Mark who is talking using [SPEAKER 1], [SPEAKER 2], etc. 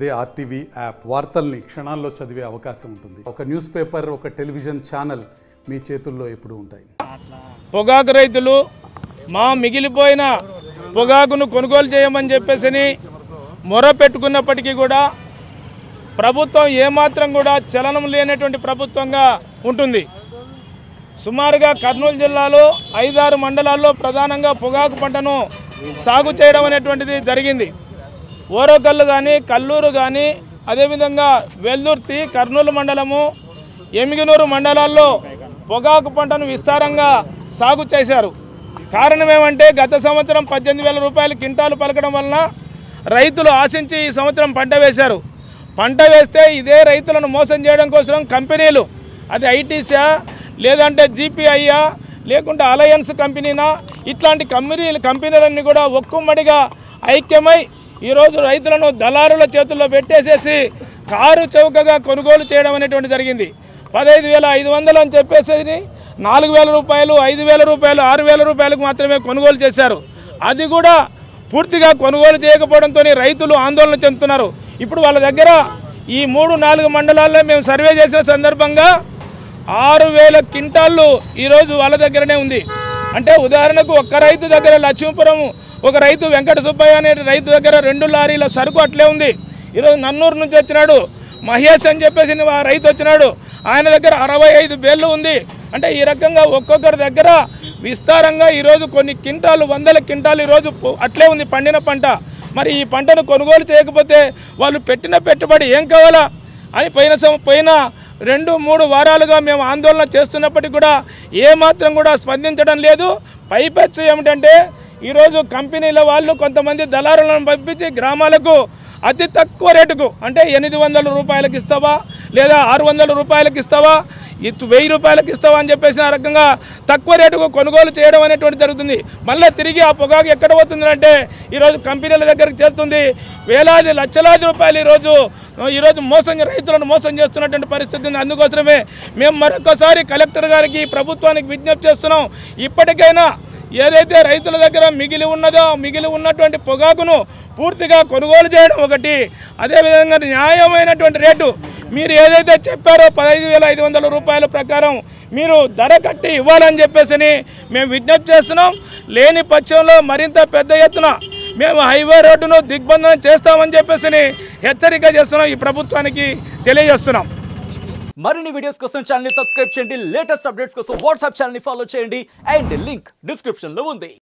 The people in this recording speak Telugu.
[SPEAKER 1] అదే ఆర్టీవీ యాప్ వార్తల్ని క్షణాల్లో చదివే అవకాశం ఉంటుంది. ఒక న్యూస్ పేపర్, ఒక టెలివిజన్ ఛానల్ మీ చేతుల్లో ఎప్పుడూ ఉంటాయి.
[SPEAKER 2] పొగాకు రైతులు మా మిగిలిపోయిన పొగాకును కొనుగోలు చేయమని చెప్పేసి మొర పెట్టుకున్నప్పటికీ కూడా ప్రభుత్వం ఏమాత్రం కూడా చలనం లేనటువంటి ప్రభుత్వంగా ఉంటుంది. సుమారుగా కర్నూలు జిల్లాలో 5-6 మండలాల్లో ప్రధానంగా పొగాకు పంటను సాగు చేయడం అనేటువంటిది జరిగింది. ఓరోకల్లు కానీ, కల్లూరు కానీ, అదేవిధంగా వెల్దుర్తి, కర్నూలు మండలము, ఎమిగినూరు మండలాల్లో పొగాకు పంటను విస్తారంగా సాగు చేశారు. కారణం ఏమంటే గత సంవత్సరం 18,000 రూపాయలు క్వింటాలు పలకడం వలన రైతులు ఆశించి ఈ సంవత్సరం పంట వేశారు. పంట వేస్తే ఇదే రైతులను మోసం చేయడం కోసం కంపెనీలు, అది ఐటీసా లేదంటే జీపీఐయా లేకుంటే అలయన్స్ కంపెనీనా, ఇట్లాంటి కంపెనీలన్నీ కూడా ఒక్కుమ్మడిగా ఐక్యమై ఈరోజు రైతులను దళారుల చేతుల్లో పెట్టేసేసి కారు చౌకగా కొనుగోలు చేయడం అనేటువంటి జరిగింది. 15,500 అని చెప్పేసి 4,000 రూపాయలు, 5,000 రూపాయలు, 6,000 రూపాయలకు మాత్రమే కొనుగోలు చేశారు. అది కూడా పూర్తిగా కొనుగోలు చేయకపోవడంతో రైతులు ఆందోళన చెందుతున్నారు. ఇప్పుడు వాళ్ళ దగ్గర ఈ 3-4 మండలాల్లో మేము సర్వే చేసిన సందర్భంగా 6,000 క్వింటాళ్ళు ఈరోజు వాళ్ళ దగ్గరనే ఉంది. అంటే ఉదాహరణకు ఒక్క రైతు దగ్గర లక్ష్మీపురం ఒక రైతు వెంకట సుబ్బయ్య అనే రైతు దగ్గర 2 లారీల సరుకు అట్లే ఉంది. ఈరోజు నన్నూరు నుంచి వచ్చినాడు మహేష్ అని చెప్పేసి ఆ రైతు వచ్చినాడు, ఆయన దగ్గర 65 బేళ్ళు ఉంది. అంటే ఈ రకంగా ఒక్కొక్కరి దగ్గర విస్తారంగా ఈరోజు కొన్ని క్వింటాలు, 100 క్వింటాలు ఈరోజు అట్లే ఉంది పండిన పంట. మరి ఈ పంటను కొనుగోలు చేయకపోతే వాళ్ళు పెట్టిన పెట్టుబడి ఏం కావాలా అని పోయిన 2-3 వారాలుగా మేము ఆందోళన చేస్తున్నప్పటికీ కూడా ఏమాత్రం కూడా స్పందించడం లేదు. పైపెచ్చు ఏమిటంటే ఈరోజు కంపెనీల వాళ్ళు కొంతమంది దళారులను పంపించి గ్రామాలకు అతి తక్కువ రేటుకు, అంటే 800 రూపాయలకు ఇస్తావా లేదా 600 రూపాయలకు ఇస్తావా, 1000 రూపాయలకు ఇస్తావా అని చెప్పేసి ఆ రకంగా తక్కువ రేటుకు కొనుగోలు చేయడం అనేటువంటి జరుగుతుంది. మళ్ళీ తిరిగి ఆ పొగాకు ఎక్కడ పోతుంది అంటే ఈరోజు కంపెనీల దగ్గరికి చేస్తుంది. వేలాది లక్షలాది రూపాయలు ఈరోజు రైతులను మోసం చేస్తున్నటువంటి పరిస్థితి ఉంది. అందుకోసమే మేము మరొకసారి కలెక్టర్ గారికి, ప్రభుత్వానికి విజ్ఞప్తి చేస్తున్నాం. ఇప్పటికైనా ఏదైతే రైతుల దగ్గర మిగిలి ఉన్నటువంటి పొగాకును పూర్తిగా కొనుగోలు చేయడం ఒకటి, అదేవిధంగా న్యాయమైనటువంటి రేటు మీరు ఏదైతే చెప్పారో 15,500 రూపాయల ప్రకారం మీరు ధర కట్టి ఇవ్వాలని చెప్పేసి మేము విజ్ఞప్తి చేస్తున్నాం. లేని పక్షంలో మరింత పెద్ద ఎత్తున మేము హైవే రోడ్డును దిగ్బంధనం చేస్తామని చెప్పేసి హెచ్చరిక చేస్తున్నాం, ఈ ప్రభుత్వానికి తెలియజేస్తున్నాం.
[SPEAKER 3] మరిన్ని వీడియోస్ కోసం ఛానల్ ని సబ్స్క్రైబ్ చేయండి. లేటెస్ట్ అప్డేట్స్ కోసం వాట్సాప్ ఛానల్ ని ఫాలో చేయండి. అండ్ లింక్ డిస్క్రిప్షన్ లో ఉంది.